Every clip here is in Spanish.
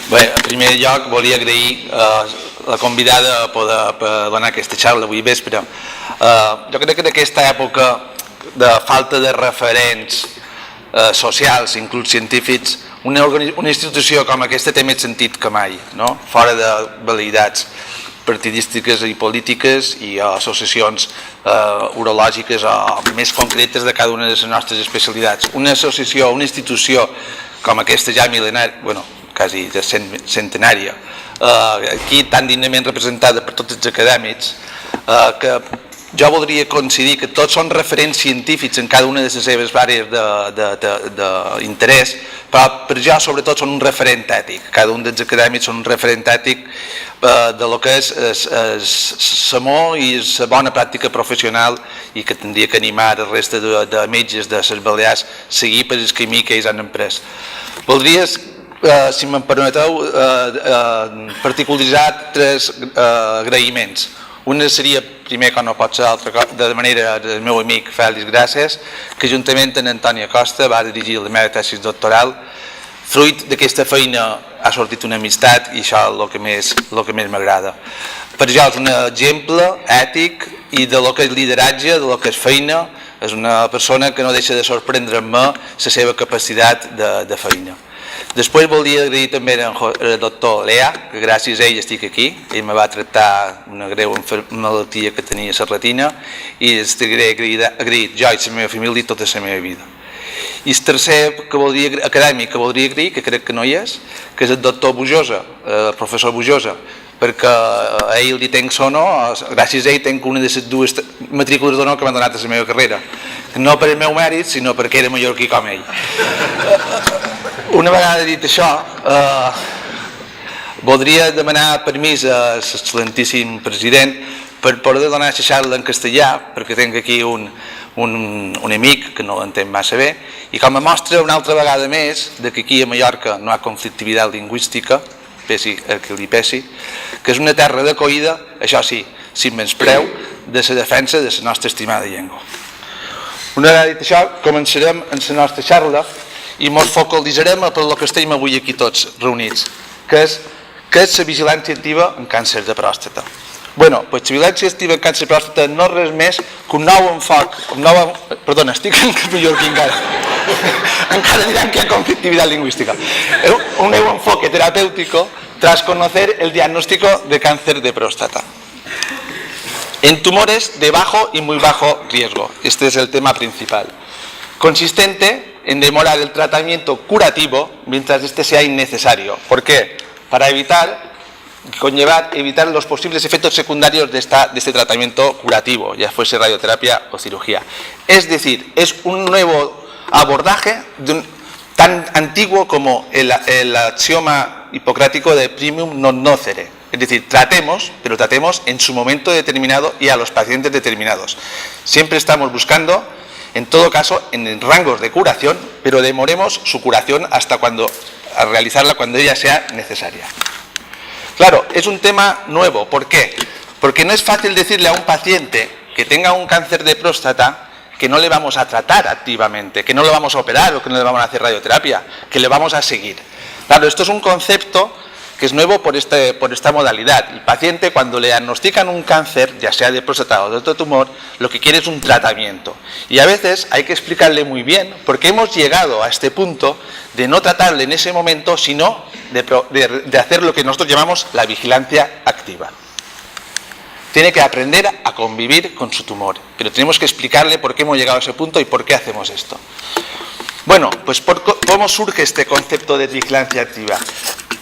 Bé, en primer lloc volia agrair la convidada a poder donar aquesta xarxa avui vespre. Jo crec que en aquesta època de falta de referents socials, inclús científics, una institució com aquesta té més sentit que mai, no? Fora de validats partidístiques i polítiques i associacions urològiques o més concretes de cada una de les nostres especialitats. Una associació, una institució com aquesta ja mil·lenària, bueno, quasi centenària, aquí tan dignament representada per tots els acadèmics, que jo voldria coincidir que tots són referents científics en cada una de les seves àrees d'interès, però per jo sobretot són un referent ètic. Cada un dels acadèmics són un referent ètic de lo que és l'amor i la bona pràctica professional i que tindria que animar la resta de metges de les Balears a seguir per el camí que ells han emprès. Voldria, si me'n permeteu, particularitzar tres agraïments. Una seria, primer, com no pot ser altra cosa, de manera del meu amic Fèlix Gràcies, que juntament amb Antònia Costa va dirigir la meva tesi doctoral. Fruit d'aquesta feina ha sortit una amistat i això és el que més m'agrada. Per jo és un exemple ètic i de lo que és lideratge, de lo que és feina. És una persona que no deixa de sorprendre'm la seva capacitat de feina. Després volia agrair també al doctor Lea, que gràcies a ell estic aquí. Ell me va tractar una greu malaltia que tenia a la retina i estaré agraït jo i la meva família tota la meva vida. I el tercer acadèmic que voldria agrair, que crec que no hi és, que és el doctor Bujosa, el professor Bujosa, perquè a ell li tenc sonor, gràcies a ell tenc una de les dues matrícules d'honor que m'han donat a la meva carrera. No per el meu mèrit, sinó perquè era mallorquí com ell. Una vegada dit això, voldria demanar permís a l'excel·lentíssim president per poder donar la xarxa en castellà, perquè tinc aquí un amic que no l'entén massa bé, i com a mostra una altra vegada més que aquí a Mallorca no hi ha conflictivitat lingüística, pesi el que li pesi, que és una terra d'acollida, això sí, sin menyspreu, de la defensa de la nostra estimada llengua. Una vegada dit això, començarem en la nostra xarxa i ens focalitzarem per el que estem avui aquí tots reunits, que és la vigilància activa en càncer de pròstata. Bé, la vigilància activa en càncer de pròstata no és res més que un nou enfoc, perdona, estic en mallorquí encara, encara dirán que hay conflictividad lingüística. Un nuevo enfoque terapéutico tras conocer el diagnóstico de cáncer de próstata. En tumores de bajo y muy bajo riesgo, este es el tema principal, consistente en demorar el tratamiento curativo mientras este sea innecesario. ¿Por qué? Para evitar los posibles efectos secundarios de este tratamiento curativo, ya fuese radioterapia o cirugía. Es decir, es un nuevo abordaje tan antiguo como el axioma hipocrático de primum non nocere. Es decir, tratemos, pero tratemos en su momento determinado y a los pacientes determinados. Siempre estamos buscando, en todo caso, en rangos de curación, pero demoremos su curación hasta a realizarla cuando ella sea necesaria. Claro, es un tema nuevo. ¿Por qué? Porque no es fácil decirle a un paciente que tenga un cáncer de próstata que no le vamos a tratar activamente, que no lo vamos a operar o que no le vamos a hacer radioterapia, que le vamos a seguir. Claro, esto es un concepto que es nuevo por esta modalidad. El paciente, cuando le diagnostican un cáncer, ya sea de próstata o de otro tumor, lo que quiere es un tratamiento. Y a veces hay que explicarle muy bien por qué hemos llegado a este punto de no tratarle en ese momento, sino de hacer lo que nosotros llamamos la vigilancia activa. Tiene que aprender a convivir con su tumor, pero tenemos que explicarle por qué hemos llegado a ese punto y por qué hacemos esto. Bueno, pues ¿cómo surge este concepto de vigilancia activa?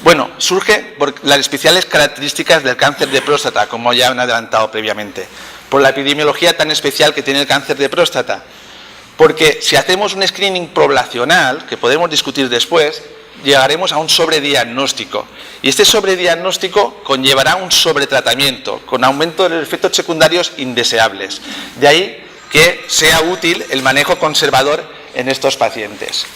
Bueno, surge por las especiales características del cáncer de próstata, como ya han adelantado previamente, por la epidemiología tan especial que tiene el cáncer de próstata. Porque si hacemos un screening poblacional, que podemos discutir después, llegaremos a un sobrediagnóstico. Y este sobrediagnóstico conllevará un sobretratamiento, con aumento de los efectos secundarios indeseables. De ahí que sea útil el manejo conservador en estos pacientes.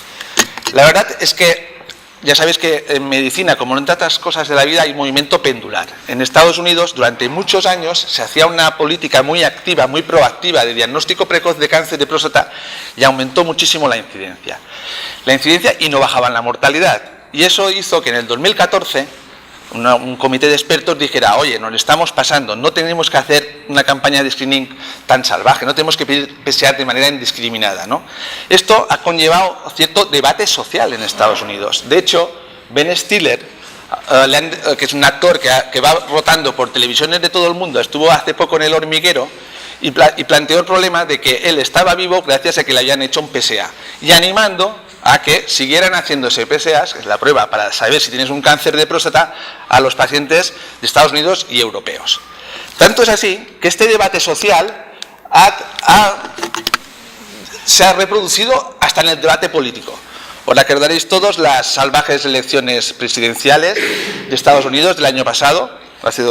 La verdad es que ya sabéis que en medicina, como en tantas cosas de la vida, hay movimiento pendular. En Estados Unidos, durante muchos años, se hacía una política muy activa, muy proactiva de diagnóstico precoz de cáncer de próstata y aumentó muchísimo la incidencia. Y no bajaban la mortalidad. Y eso hizo que en el 2014 un comité de expertos dijera, oye, nos estamos pasando, no tenemos que hacer una campaña de screening tan salvaje, no tenemos que pedir PCR de manera indiscriminada, ¿no? Esto ha conllevado cierto debate social en Estados Unidos. De hecho, Ben Stiller, que es un actor que va rotando por televisiones de todo el mundo, estuvo hace poco en El Hormiguero y planteó el problema de que él estaba vivo gracias a que le habían hecho un PSA y animando a que siguieran haciéndose PSAs, que es la prueba para saber si tienes un cáncer de próstata, a los pacientes de Estados Unidos y europeos. Tanto es así que este debate social se ha reproducido hasta en el debate político. Os recordaréis todos las salvajes elecciones presidenciales de Estados Unidos del año pasado, de hace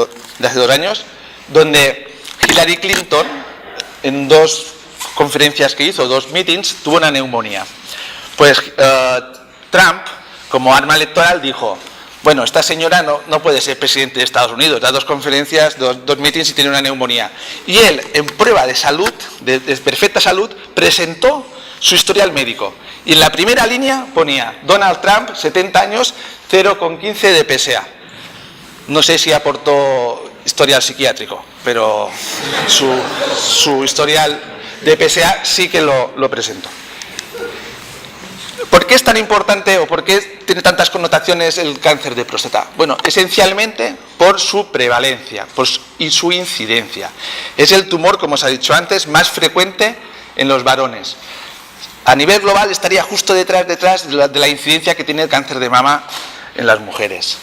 2 años, donde Hillary Clinton, en 2 conferencias que hizo, 2 meetings, tuvo una neumonía. Pues Trump, como arma electoral, dijo, bueno, esta señora no puede ser presidente de Estados Unidos, da 2 conferencias, 2 meetings y tiene una neumonía. Y él, en prueba de salud, de perfecta salud, presentó su historial médico. Y en la primera línea ponía, Donald Trump, 70 años, 0,15 de PSA. No sé si aportó historial psiquiátrico, pero su historial de PSA sí que lo presentó. ¿Por qué es tan importante o por qué tiene tantas connotaciones el cáncer de próstata? Bueno, esencialmente por su prevalencia y su incidencia. Es el tumor, como os he dicho antes, más frecuente en los varones. A nivel global estaría justo detrás de la incidencia que tiene el cáncer de mama en las mujeres.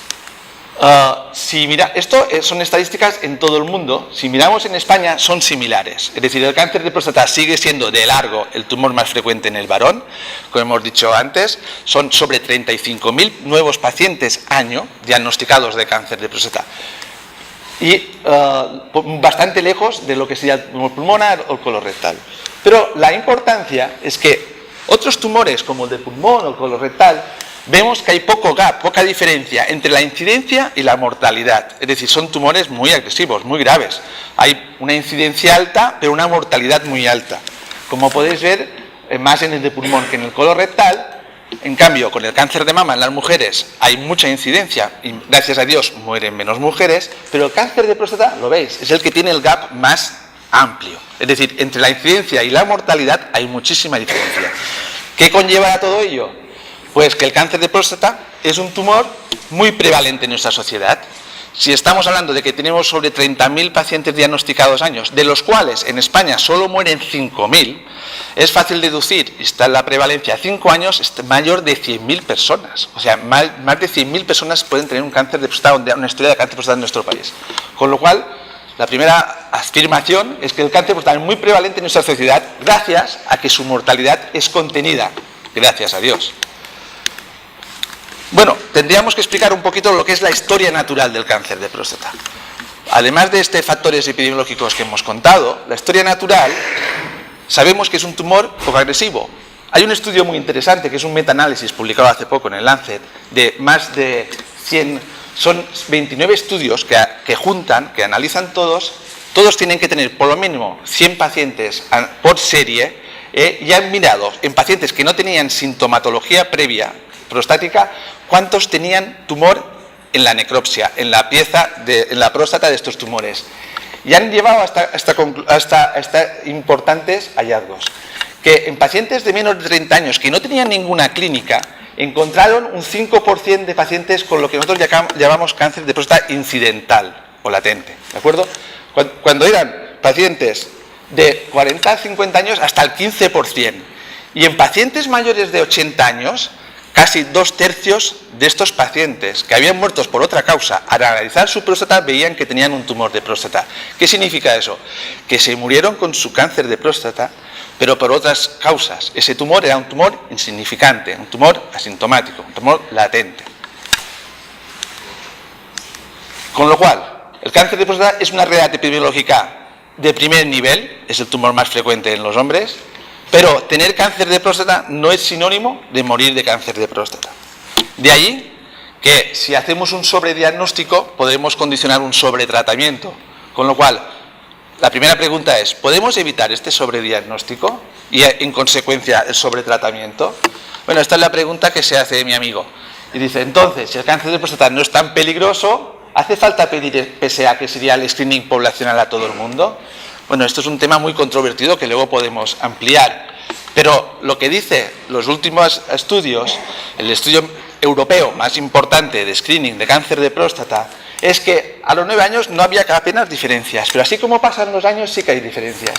Esto son estadísticas en todo el mundo. Si miramos en España son similares, es decir, el cáncer de próstata sigue siendo de largo el tumor más frecuente en el varón, como hemos dicho antes, son sobre 35.000 nuevos pacientes año diagnosticados de cáncer de próstata y bastante lejos de lo que sería el tumor pulmonar o el colorectal. Pero la importancia es que otros tumores como el de pulmón o el colorectal vemos que hay poco gap, poca diferencia entre la incidencia y la mortalidad. Es decir, son tumores muy agresivos, muy graves. Hay una incidencia alta, pero una mortalidad muy alta. Como podéis ver, más en el de pulmón que en el colorectal. En cambio, con el cáncer de mama en las mujeres hay mucha incidencia y, gracias a Dios, mueren menos mujeres. Pero el cáncer de próstata, lo veis, es el que tiene el gap más amplio. Es decir, entre la incidencia y la mortalidad hay muchísima diferencia. ¿Qué conlleva todo ello? Pues que el cáncer de próstata es un tumor muy prevalente en nuestra sociedad. Si estamos hablando de que tenemos sobre 30.000 pacientes diagnosticados años, de los cuales en España solo mueren 5.000, es fácil deducir, está en la prevalencia a 5 años, es mayor de 100.000 personas. O sea, más de 100.000 personas pueden tener un cáncer de próstata, una historia de cáncer de próstata en nuestro país. Con lo cual, la primera afirmación es que el cáncer de próstata es muy prevalente en nuestra sociedad gracias a que su mortalidad es contenida, gracias a Dios. Bueno, tendríamos que explicar un poquito lo que es la historia natural del cáncer de próstata. Además de estos factores epidemiológicos que hemos contado, la historia natural sabemos que es un tumor poco agresivo. Hay un estudio muy interesante que es un metaanálisis publicado hace poco en el Lancet de más de 100, son 29 estudios que juntan, que analizan todos tienen que tener por lo mínimo 100 pacientes por serie y han mirado en pacientes que no tenían sintomatología previa prostática, cuántos tenían tumor en la necropsia, en la próstata de estos tumores. Y han llevado hasta importantes hallazgos. Que en pacientes de menos de 30 años que no tenían ninguna clínica, encontraron un 5% de pacientes con lo que nosotros llamamos cáncer de próstata incidental o latente. ¿De acuerdo? Cuando eran pacientes de 40 a 50 años, hasta el 15%. Y en pacientes mayores de 80 años, casi 2/3 de estos pacientes que habían muerto por otra causa, al analizar su próstata veían que tenían un tumor de próstata. ¿Qué significa eso? Que se murieron con su cáncer de próstata, pero por otras causas. Ese tumor era un tumor insignificante, un tumor asintomático, un tumor latente. Con lo cual, el cáncer de próstata es una realidad epidemiológica de primer nivel, es el tumor más frecuente en los hombres. Pero tener cáncer de próstata no es sinónimo de morir de cáncer de próstata. De ahí que si hacemos un sobrediagnóstico podemos condicionar un sobretratamiento. Con lo cual, la primera pregunta es, ¿podemos evitar este sobrediagnóstico y en consecuencia el sobretratamiento? Bueno, esta es la pregunta que se hace mi amigo. Y dice, entonces, si el cáncer de próstata no es tan peligroso, ¿hace falta pedir PSA, que sería el screening poblacional, a todo el mundo? Bueno, esto es un tema muy controvertido que luego podemos ampliar. Pero lo que dice los últimos estudios, el estudio europeo más importante de screening de cáncer de próstata, es que a los 9 años no había apenas diferencias, pero así como pasan los años sí que hay diferencias.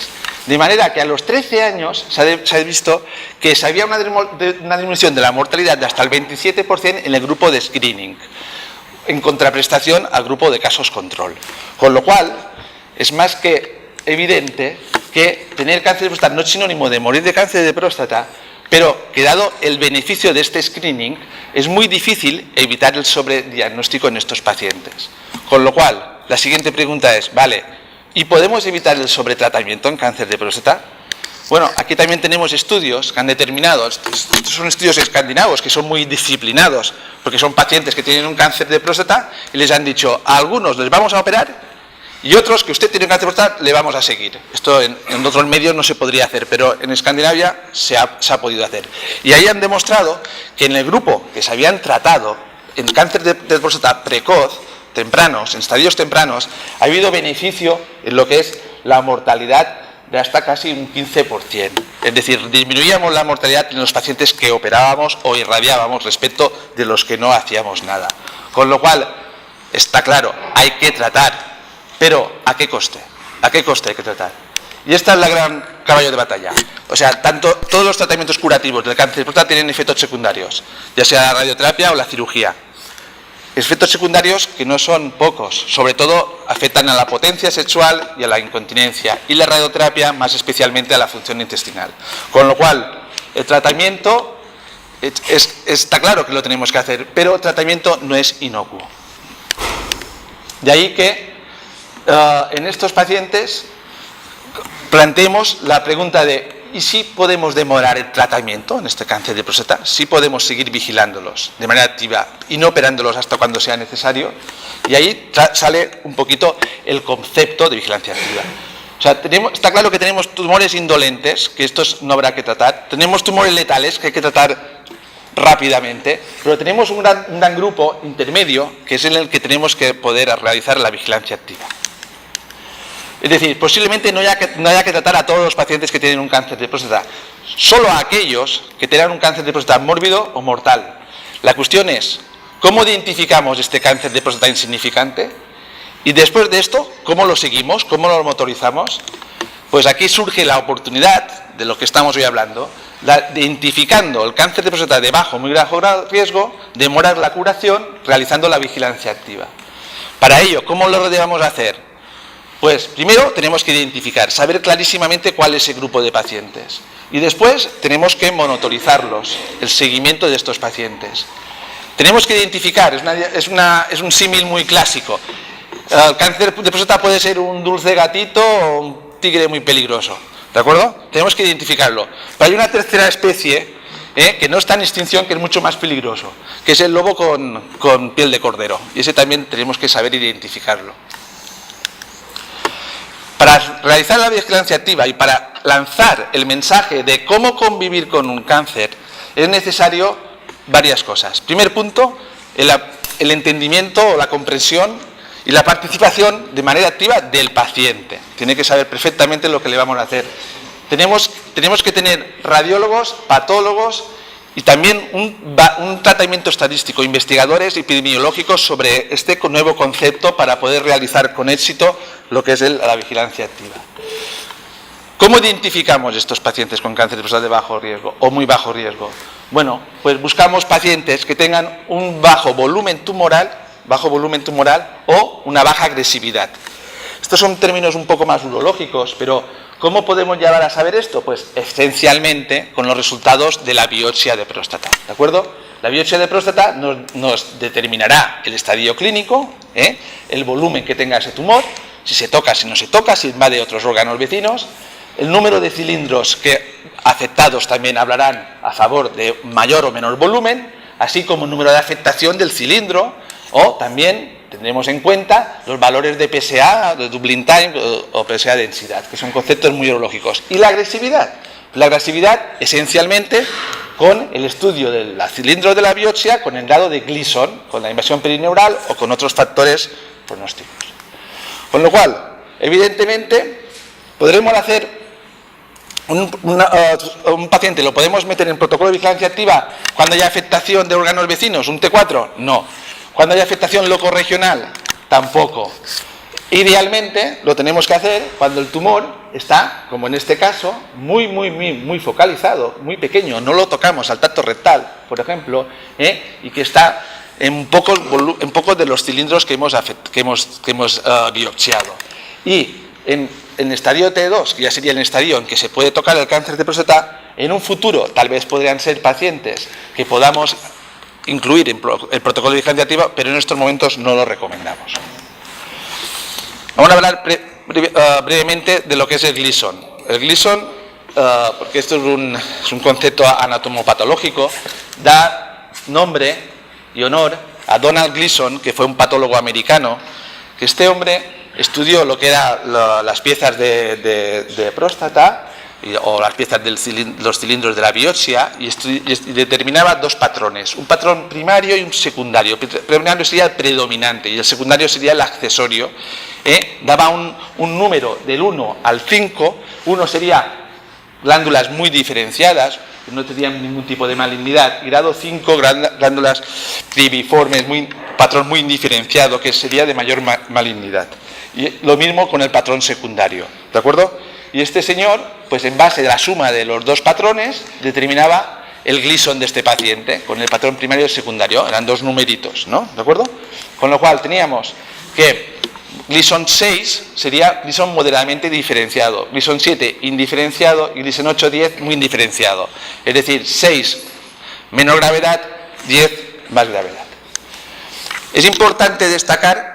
De manera que a los 13 años se ha visto que había una disminución de la mortalidad de hasta el 27% en el grupo de screening, en contraprestación al grupo de casos control. Con lo cual, es más que evidente que tener cáncer de próstata no es sinónimo de morir de cáncer de próstata, pero que dado el beneficio de este screening, es muy difícil evitar el sobrediagnóstico en estos pacientes. Con lo cual, la siguiente pregunta es, vale, ¿y podemos evitar el sobretratamiento en cáncer de próstata? Bueno, aquí también tenemos estudios que han determinado, estos son estudios escandinavos que son muy disciplinados, porque son pacientes que tienen un cáncer de próstata y les han dicho, a algunos les vamos a operar y otros que usted tiene cáncer de próstata le vamos a seguir. Esto en otros medios no se podría hacer, pero en Escandinavia se ha podido hacer. Y ahí han demostrado que en el grupo que se habían tratado en cáncer de próstata precoz, tempranos, en estadios tempranos, ha habido beneficio en lo que es la mortalidad de hasta casi un 15%. Es decir, disminuíamos la mortalidad en los pacientes que operábamos o irradiábamos respecto de los que no hacíamos nada. Con lo cual, está claro, hay que tratar. Pero, ¿a qué coste? ¿A qué coste hay que tratar? Y esta es la gran caballo de batalla. O sea, todos los tratamientos curativos del cáncer de próstata tienen efectos secundarios, ya sea la radioterapia o la cirugía. Efectos secundarios que no son pocos, sobre todo afectan a la potencia sexual y a la incontinencia, y la radioterapia más especialmente a la función intestinal. Con lo cual, el tratamiento está claro que lo tenemos que hacer, pero el tratamiento no es inocuo. De ahí que en estos pacientes planteemos la pregunta de ¿y si podemos demorar el tratamiento en este cáncer de próstata? ¿Si podemos seguir vigilándolos de manera activa y no operándolos hasta cuando sea necesario? Y ahí sale un poquito el concepto de vigilancia activa. O sea, está claro que tenemos tumores indolentes, que estos no habrá que tratar. Tenemos tumores letales que hay que tratar rápidamente, pero tenemos un gran grupo intermedio que es en el que tenemos que poder realizar la vigilancia activa. Es decir, posiblemente no haya que tratar a todos los pacientes que tienen un cáncer de próstata, solo a aquellos que tengan un cáncer de próstata mórbido o mortal. La cuestión es, ¿cómo identificamos este cáncer de próstata insignificante? Y después de esto, ¿cómo lo seguimos? ¿Cómo lo monitorizamos? Pues aquí surge la oportunidad de lo que estamos hoy hablando, identificando el cáncer de próstata de bajo, muy bajo riesgo, demorar la curación realizando la vigilancia activa. Para ello, ¿cómo lo debemos hacer? Pues primero tenemos que identificar, saber clarísimamente cuál es el grupo de pacientes. Y después tenemos que monitorizarlos, el seguimiento de estos pacientes. Tenemos que identificar, es un símil muy clásico. El cáncer de próstata puede ser un dulce gatito o un tigre muy peligroso, ¿de acuerdo? Tenemos que identificarlo. Pero hay una tercera especie que no está en extinción, que es mucho más peligroso, que es el lobo con piel de cordero. Y ese también tenemos que saber identificarlo. Para realizar la vigilancia activa y para lanzar el mensaje de cómo convivir con un cáncer es necesario varias cosas. Primer punto, el entendimiento o la comprensión y la participación de manera activa del paciente. Tiene que saber perfectamente lo que le vamos a hacer. Tenemos que tener radiólogos, patólogos y también un tratamiento estadístico, investigadores epidemiológicos sobre este nuevo concepto para poder realizar con éxito lo que es la vigilancia activa. ¿Cómo identificamos estos pacientes con cáncer de próstata de bajo riesgo o muy bajo riesgo? Bueno, pues buscamos pacientes que tengan un bajo volumen tumoral o una baja agresividad. Estos son términos un poco más urológicos, pero ¿cómo podemos llegar a saber esto? Pues esencialmente con los resultados de la biopsia de próstata, ¿de acuerdo? La biopsia de próstata nos determinará el estadio clínico, el volumen que tenga ese tumor, si se toca, si no se toca, si invade otros órganos vecinos, el número de cilindros que afectados también hablarán a favor de mayor o menor volumen, así como el número de afectación del cilindro, o también tendremos en cuenta los valores de PSA, de Dublin Time o PSA densidad, que son conceptos muy urológicos. Y la agresividad. La agresividad, esencialmente, con el estudio de los cilindros de la biopsia con el grado de Gleason, con la invasión perineural o con otros factores pronósticos. Con lo cual, evidentemente, podremos hacer un paciente, ¿lo podemos meter en protocolo de vigilancia activa cuando haya afectación de órganos vecinos? ¿Un T4? No. ¿Cuando haya afectación locorregional? Tampoco. Idealmente lo tenemos que hacer cuando el tumor está, como en este caso, muy focalizado, muy pequeño, no lo tocamos al tacto rectal, por ejemplo, y que está en pocos de los cilindros que hemos biopsiado. Y en estadio T2, que ya sería el estadio en que se puede tocar el cáncer de próstata, en un futuro tal vez podrían ser pacientes que podamos incluir en el protocolo de vigilancia activa, pero en estos momentos no lo recomendamos. Vamos a hablar brevemente de lo que es el Gleason. El Gleason, porque esto es un concepto anatomopatológico, da nombre y honor a Donald Gleason, que fue un patólogo americano, que este hombre estudió lo que eran las piezas de próstata o las piezas de los cilindros de la biopsia y determinaba dos patrones, un patrón primario y un secundario. El primario sería el predominante y el secundario sería el accesorio. Daba un número del 1 al 5, uno sería glándulas muy diferenciadas, que no tenían ningún tipo de malignidad, y grado 5, glándulas cribiformes, patrón muy indiferenciado, que sería de mayor malignidad. Y lo mismo con el patrón secundario, ¿de acuerdo? Y este señor, pues en base de la suma de los dos patrones, determinaba el Gleason de este paciente, con el patrón primario y el secundario, eran dos numeritos, ¿no? ¿De acuerdo? Con lo cual teníamos que Gleason 6 sería Gleason moderadamente diferenciado, Gleason 7 indiferenciado y Gleason 8-10 muy indiferenciado. Es decir, 6 menor gravedad, 10 más gravedad. Es importante destacar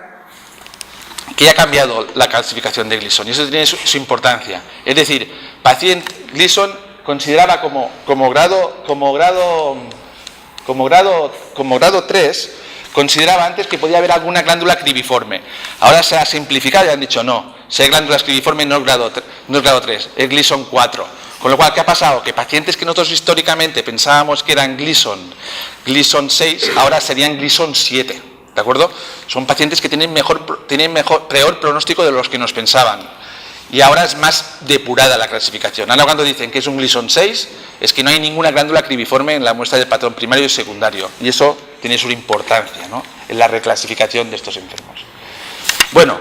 que ya ha cambiado la clasificación de Gleason y eso tiene su importancia. Es decir, paciente Gleason consideraba como grado 3, consideraba antes que podía haber alguna glándula cribiforme. Ahora se ha simplificado y han dicho no, si hay glándulas cribiformes no es grado 3, es Gleason 4. Con lo cual, ¿qué ha pasado? Que pacientes que nosotros históricamente pensábamos que eran Gleason 6, ahora serían Gleason 7. ¿De acuerdo? Son pacientes que tienen peor pronóstico de los que nos pensaban. Y ahora es más depurada la clasificación. Ahora cuando dicen que es un Gleason 6, es que no hay ninguna glándula cribiforme en la muestra del patrón primario y secundario. Y eso tiene su importancia, ¿no?, en la reclasificación de estos enfermos. Bueno,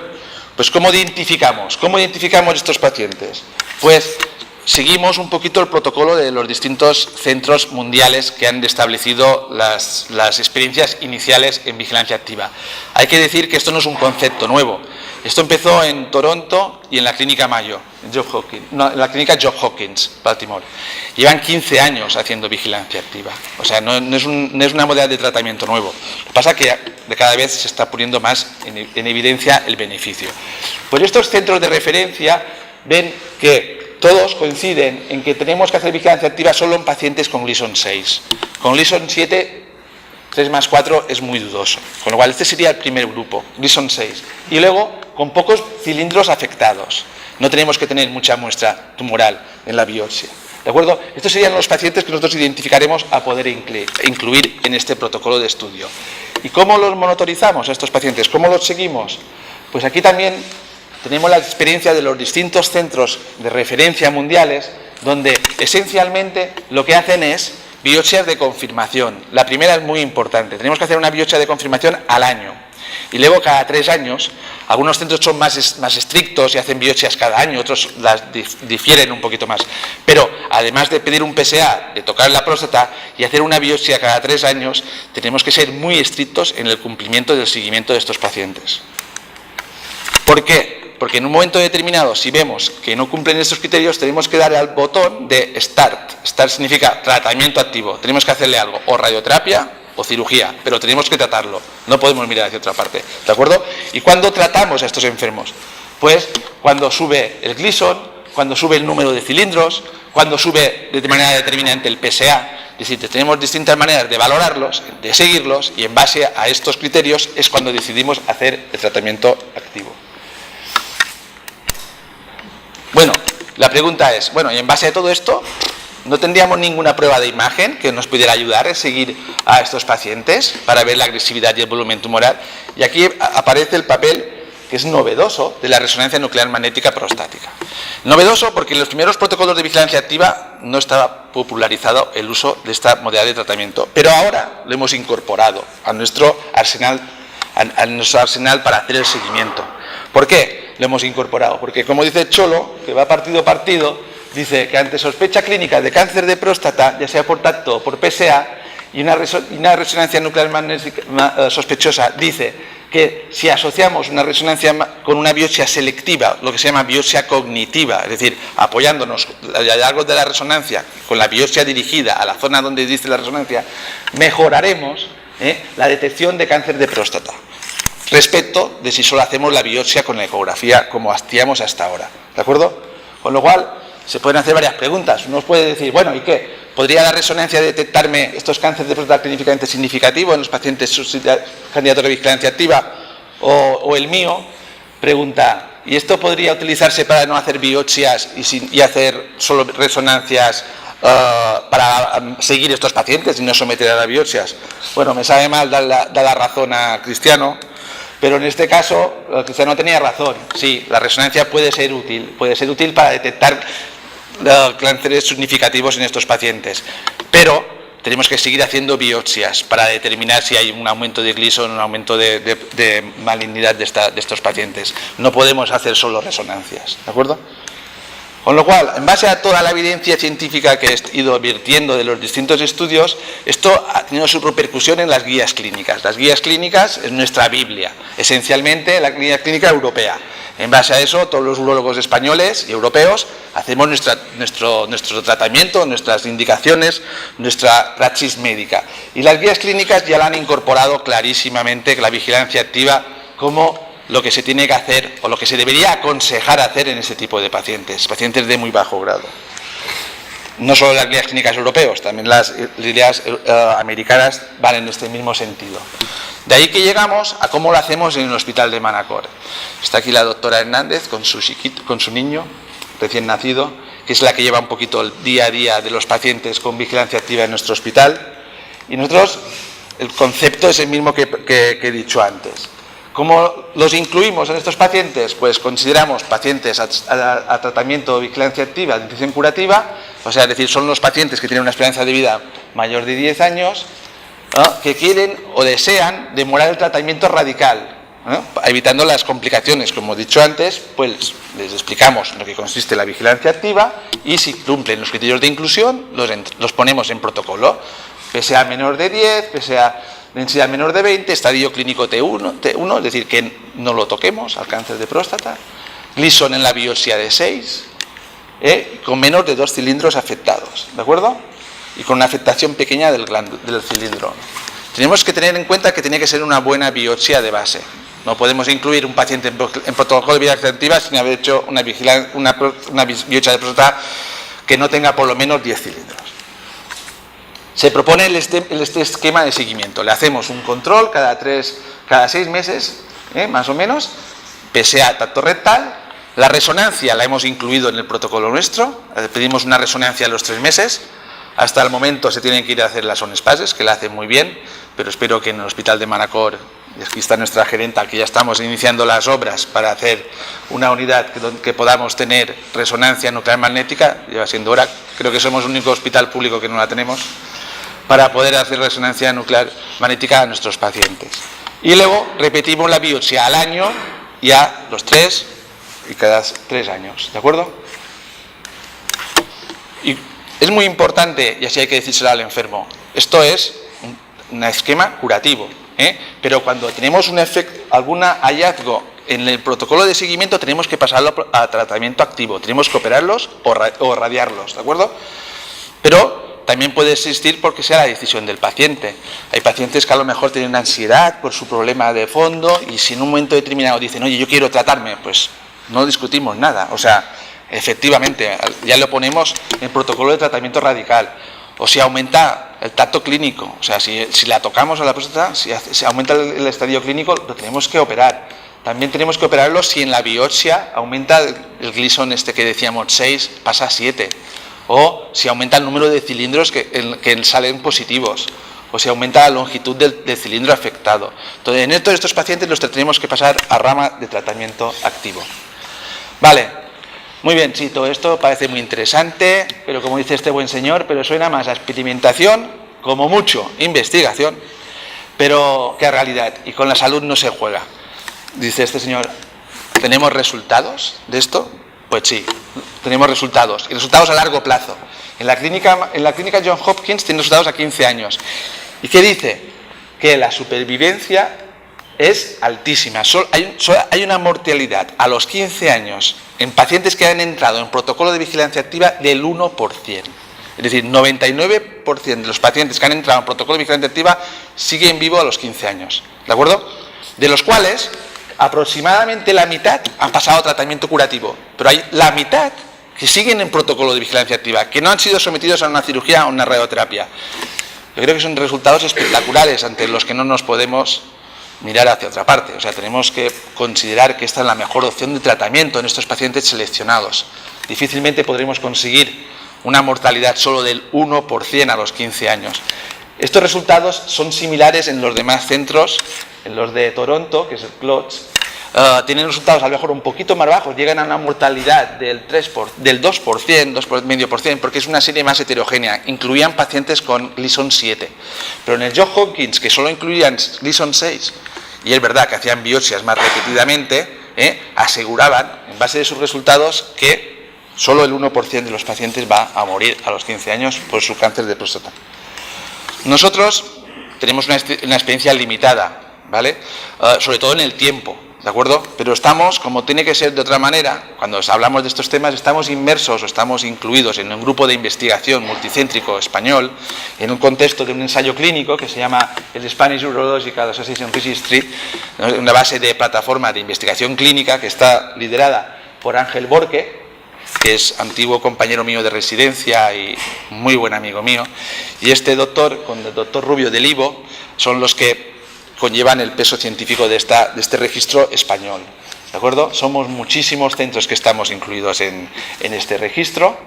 pues ¿cómo identificamos estos pacientes? Pues seguimos un poquito el protocolo de los distintos centros mundiales que han establecido las experiencias iniciales en vigilancia activa. Hay que decir que esto no es un concepto nuevo. Esto empezó en Toronto y en la clínica Mayo, en la clínica Johns Hopkins, Baltimore. Llevan 15 años haciendo vigilancia activa. O sea, no es una modalidad de tratamiento nuevo. Lo que pasa es que de cada vez se está poniendo más en evidencia el beneficio. Pues estos centros de referencia ven que todos coinciden en que tenemos que hacer vigilancia activa solo en pacientes con Gleason 6. Con Gleason 7, 3 más 4 es muy dudoso. Con lo cual, este sería el primer grupo, Gleason 6. Y luego, con pocos cilindros afectados. No tenemos que tener mucha muestra tumoral en la biopsia. ¿De acuerdo? Estos serían los pacientes que nosotros identificaremos a poder incluir en este protocolo de estudio. ¿Y cómo los monitorizamos a estos pacientes? ¿Cómo los seguimos? Pues aquí también tenemos la experiencia de los distintos centros de referencia mundiales, donde esencialmente lo que hacen es biopsias de confirmación. La primera es muy importante. Tenemos que hacer una biopsia de confirmación al año. Y luego cada 3 años, algunos centros son más estrictos y hacen biopsias cada año, otros las difieren un poquito más. Pero además de pedir un PSA, de tocar la próstata y hacer una biopsia cada 3 años, tenemos que ser muy estrictos en el cumplimiento del seguimiento de estos pacientes. ¿Por qué? Porque en un momento determinado, si vemos que no cumplen estos criterios, tenemos que darle al botón de START. START significa tratamiento activo. Tenemos que hacerle algo, o radioterapia o cirugía, pero tenemos que tratarlo. No podemos mirar hacia otra parte, ¿de acuerdo? ¿Y cuándo tratamos a estos enfermos? Pues cuando sube el Gleason, cuando sube el número de cilindros, cuando sube de manera determinante el PSA. Es decir, tenemos distintas maneras de valorarlos, de seguirlos, y en base a estos criterios es cuando decidimos hacer el tratamiento activo. Bueno, la pregunta es, bueno, y en base a todo esto, no tendríamos ninguna prueba de imagen que nos pudiera ayudar a seguir a estos pacientes para ver la agresividad y el volumen tumoral. Y aquí aparece el papel que es novedoso de la resonancia nuclear magnética prostática. Novedoso porque en los primeros protocolos de vigilancia activa no estaba popularizado el uso de esta modalidad de tratamiento, pero ahora lo hemos incorporado a nuestro arsenal para hacer el seguimiento. ¿Por qué lo hemos incorporado? Porque, como dice Cholo, que va partido a partido, dice que ante sospecha clínica de cáncer de próstata, ya sea por tacto o por PSA, y una resonancia nuclear magnética sospechosa, dice que si asociamos una resonancia con una biopsia selectiva, lo que se llama biopsia cognitiva, es decir, apoyándonos a lo largo de la resonancia con la biopsia dirigida a la zona donde existe la resonancia, mejoraremos la detección de cáncer de próstata respecto de si solo hacemos la biopsia con la ecografía como hacíamos hasta ahora, ¿de acuerdo? Con lo cual se pueden hacer varias preguntas. Uno puede decir, bueno, ¿y qué? ¿Podría la resonancia detectarme estos cánceres de próstata clínicamente significativos en los pacientes candidatos a vigilancia activa o el mío? Pregunta, ¿y esto podría utilizarse para no hacer biopsias y hacer solo resonancias para seguir estos pacientes y no someter a las biopsias? Bueno, me sabe mal dar la razón a Cristiano, pero en este caso Cristiano tenía razón. Sí, la resonancia puede ser útil para detectar cánceres significativos en estos pacientes, pero tenemos que seguir haciendo biopsias para determinar si hay un aumento de Gleason, un aumento de malignidad de estos pacientes. No podemos hacer solo resonancias, ¿de acuerdo? Con lo cual, en base a toda la evidencia científica que he ido vertiendo de los distintos estudios, esto ha tenido su repercusión en las guías clínicas. Las guías clínicas es nuestra Biblia, esencialmente la guía clínica europea. En base a eso, todos los urólogos españoles y europeos hacemos nuestro tratamiento, nuestras indicaciones, nuestra praxis médica. Y las guías clínicas ya la han incorporado clarísimamente la vigilancia activa como lo que se tiene que hacer o lo que se debería aconsejar hacer en ese tipo de pacientes de muy bajo grado. No solo las guías clínicas europeos, también las guías americanas van en este mismo sentido. De ahí que llegamos a cómo lo hacemos en el hospital de Manacor. Está aquí la doctora Hernández con su niño recién nacido, que es la que lleva un poquito el día a día de los pacientes con vigilancia activa en nuestro hospital. Y nosotros, el concepto es el mismo que he dicho antes. ¿Cómo los incluimos en estos pacientes? Pues consideramos pacientes a tratamiento de vigilancia activa, de nutrición curativa, o sea, es decir, son los pacientes que tienen una esperanza de vida mayor de 10 años, que quieren o desean demorar el tratamiento radical, evitando las complicaciones. Como he dicho antes, pues les explicamos en lo que consiste la vigilancia activa y si cumplen los criterios de inclusión, los ponemos en protocolo. PSA menor de 10, PSA densidad menor de 20, estadio clínico T1, es decir, que no lo toquemos al cáncer de próstata, Gleason en la biopsia de 6, con menos de 2 cilindros afectados, ¿de acuerdo? Y con una afectación pequeña del cilindro. Tenemos que tener en cuenta que tiene que ser una buena biopsia de base. No podemos incluir un paciente en protocolo de vigilancia activa sin haber hecho una biopsia de próstata que no tenga por lo menos 10 cilindros. Se propone este esquema de seguimiento. Le hacemos un control cada 6 meses, más o menos, PSA tacto rectal. La resonancia la hemos incluido en el protocolo nuestro. Pedimos una resonancia a los 3 meses. Hasta el momento se tienen que ir a hacer las ONSPASes, que la hacen muy bien, pero espero que en el hospital de Manacor, y aquí está nuestra gerenta, que ya estamos iniciando las obras para hacer una unidad que podamos tener resonancia nuclear magnética, lleva siendo hora, creo que somos el único hospital público que no la tenemos, para poder hacer resonancia nuclear magnética a nuestros pacientes. Y luego repetimos la biopsia al año y a los 3 y cada 3 años, ¿de acuerdo? Y es muy importante, y así hay que decírselo al enfermo, esto es un esquema curativo, pero cuando tenemos algún hallazgo en el protocolo de seguimiento tenemos que pasarlo a tratamiento activo, tenemos que operarlos o radiarlos, ¿de acuerdo? Pero también puede existir porque sea la decisión del paciente. Hay pacientes que a lo mejor tienen ansiedad por su problema de fondo y si en un momento determinado dicen, oye, yo quiero tratarme, pues no discutimos nada. O sea, efectivamente, ya lo ponemos en protocolo de tratamiento radical. O si aumenta el tacto clínico, o sea, si la tocamos a la próstata, si aumenta el estadio clínico, lo tenemos que operar. También tenemos que operarlo si en la biopsia aumenta el Gleason que decíamos 6, pasa a 7. o si aumenta el número de cilindros que salen positivos, o si aumenta la longitud del cilindro afectado. Entonces, en todos estos pacientes los tenemos que pasar a rama de tratamiento activo. Vale, muy bien, sí, todo esto parece muy interesante, pero como dice este buen señor, pero suena más a experimentación, como mucho, investigación, pero que a realidad, y con la salud no se juega. Dice este señor, ¿tenemos resultados de esto? Pues sí, tenemos resultados, y resultados a largo plazo. En la clínica Johns Hopkins tiene resultados a 15 años. ¿Y qué dice? Que la supervivencia es altísima. Hay una mortalidad a los 15 años en pacientes que han entrado en protocolo de vigilancia activa del 1%. Es decir, 99% de los pacientes que han entrado en protocolo de vigilancia activa siguen vivos a los 15 años. ¿De acuerdo? De los cuales aproximadamente la mitad han pasado a tratamiento curativo. Pero hay la mitad que siguen en protocolo de vigilancia activa, que no han sido sometidos a una cirugía o una radioterapia. Yo creo que son resultados espectaculares ante los que no nos podemos mirar hacia otra parte. O sea, tenemos que considerar que esta es la mejor opción de tratamiento en estos pacientes seleccionados. Difícilmente podremos conseguir una mortalidad solo del 1% a los 15 años. Estos resultados son similares en los demás centros, en los de Toronto, que es el CLOTS, tienen resultados a lo mejor un poquito más bajos, llegan a una mortalidad del 2%, 2,5%, porque es una serie más heterogénea. Incluían pacientes con Gleason 7, pero en el Johns Hopkins, que solo incluían Gleason 6, y es verdad que hacían biopsias más repetidamente, aseguraban, en base de sus resultados, que solo el 1% de los pacientes va a morir a los 15 años por su cáncer de próstata. Nosotros tenemos una experiencia limitada, ¿vale? Sobre todo en el tiempo, ¿de acuerdo? Pero estamos, como tiene que ser de otra manera, cuando hablamos de estos temas, estamos inmersos o estamos incluidos en un grupo de investigación multicéntrico español, en un contexto de un ensayo clínico que se llama el Spanish Urological Association Registry, una base de plataforma de investigación clínica que está liderada por Ángel Borque, que es antiguo compañero mío de residencia y muy buen amigo mío, y este doctor, con el doctor Rubio del Ivo, son los que conllevan el peso científico de este registro español. ¿De acuerdo? Somos muchísimos centros que estamos incluidos en este registro,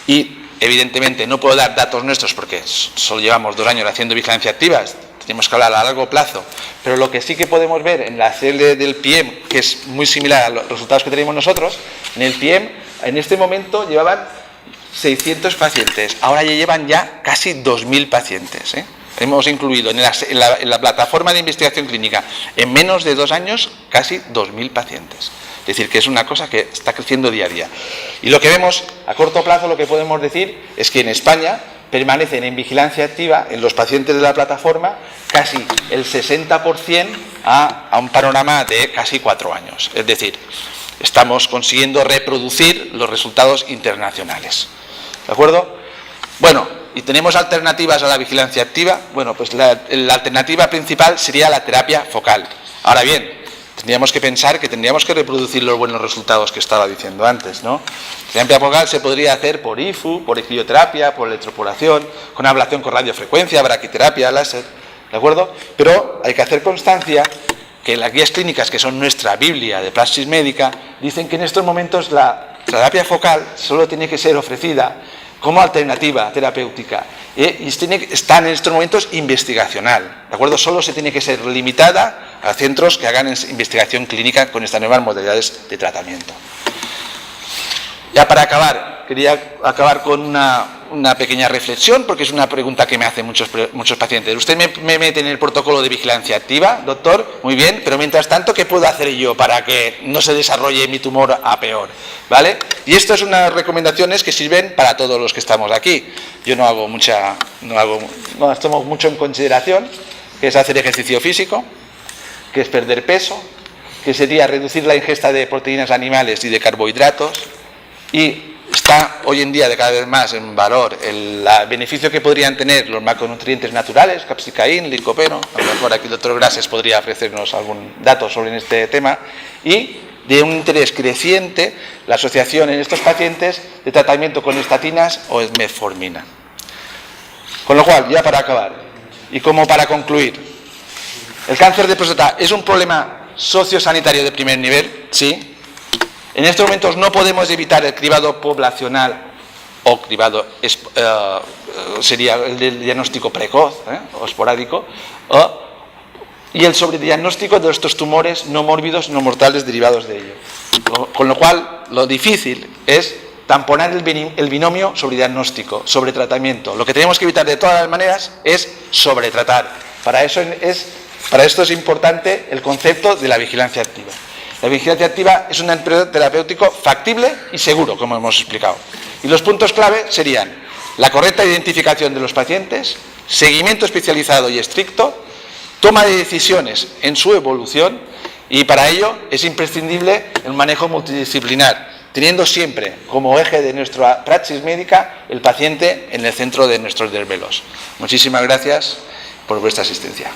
y evidentemente no puedo dar datos nuestros porque solo llevamos 2 años haciendo vigilancia activa, tenemos que hablar a largo plazo, pero lo que sí que podemos ver en la CL del PIEM, que es muy similar a los resultados que tenemos nosotros, en el PIEM en este momento llevaban 600 pacientes, ahora ya llevan casi 2.000 pacientes, Hemos incluido en la plataforma de investigación clínica en menos de 2 años casi 2.000 pacientes. Es decir, que es una cosa que está creciendo día a día. Y lo que vemos a corto plazo, lo que podemos decir es que en España permanecen en vigilancia activa en los pacientes de la plataforma casi el 60% a un panorama de casi 4 años. Es decir, estamos consiguiendo reproducir los resultados internacionales. ¿De acuerdo? Bueno, ¿y tenemos alternativas a la vigilancia activa? Bueno, pues la alternativa principal sería la terapia focal. Ahora bien, tendríamos que pensar que tendríamos que reproducir los buenos resultados que estaba diciendo antes, ¿no? La terapia focal se podría hacer por IFU, por crioterapia, por electroporación, con ablación con radiofrecuencia, braquiterapia, láser, ¿de acuerdo? Pero hay que hacer constancia que las guías clínicas, que son nuestra Biblia de praxis médica, dicen que en estos momentos la terapia focal solo tiene que ser ofrecida como alternativa terapéutica, y está en estos momentos investigacional, ¿de acuerdo? Solo se tiene que ser limitada a centros que hagan investigación clínica con estas nuevas modalidades de tratamiento. Ya para acabar, quería acabar con una pequeña reflexión, porque es una pregunta que me hacen muchos pacientes. Usted me mete en el protocolo de vigilancia activa, doctor, muy bien, pero mientras tanto, ¿qué puedo hacer yo para que no se desarrolle mi tumor a peor? ¿Vale? Y esto es unas recomendaciones que sirven para todos los que estamos aquí. Yo no tomo mucho en consideración, que es hacer ejercicio físico, que es perder peso, que sería reducir la ingesta de proteínas animales y de carbohidratos, y está hoy en día de cada vez más en valor el beneficio que podrían tener los macronutrientes naturales, capsicaín, licopeno. A lo mejor aquí el doctor Grases podría ofrecernos algún dato sobre este tema, y de un interés creciente la asociación en estos pacientes de tratamiento con estatinas o metformina. Con lo cual, ya para acabar y como para concluir, ¿el cáncer de próstata es un problema sociosanitario de primer nivel? Sí. En estos momentos no podemos evitar el cribado poblacional o cribado sería el del diagnóstico precoz o esporádico, y el sobrediagnóstico de estos tumores no mórbidos, no mortales derivados de ello. Con lo cual, lo difícil es tamponar el binomio sobrediagnóstico, sobretratamiento. Lo que tenemos que evitar de todas las maneras es sobretratar. Para esto es importante el concepto de la vigilancia activa. La vigilancia activa es un empleo terapéutico factible y seguro, como hemos explicado. Y los puntos clave serían la correcta identificación de los pacientes, seguimiento especializado y estricto, toma de decisiones en su evolución, y para ello es imprescindible el manejo multidisciplinar, teniendo siempre como eje de nuestra praxis médica el paciente en el centro de nuestros desvelos. Muchísimas gracias por vuestra asistencia.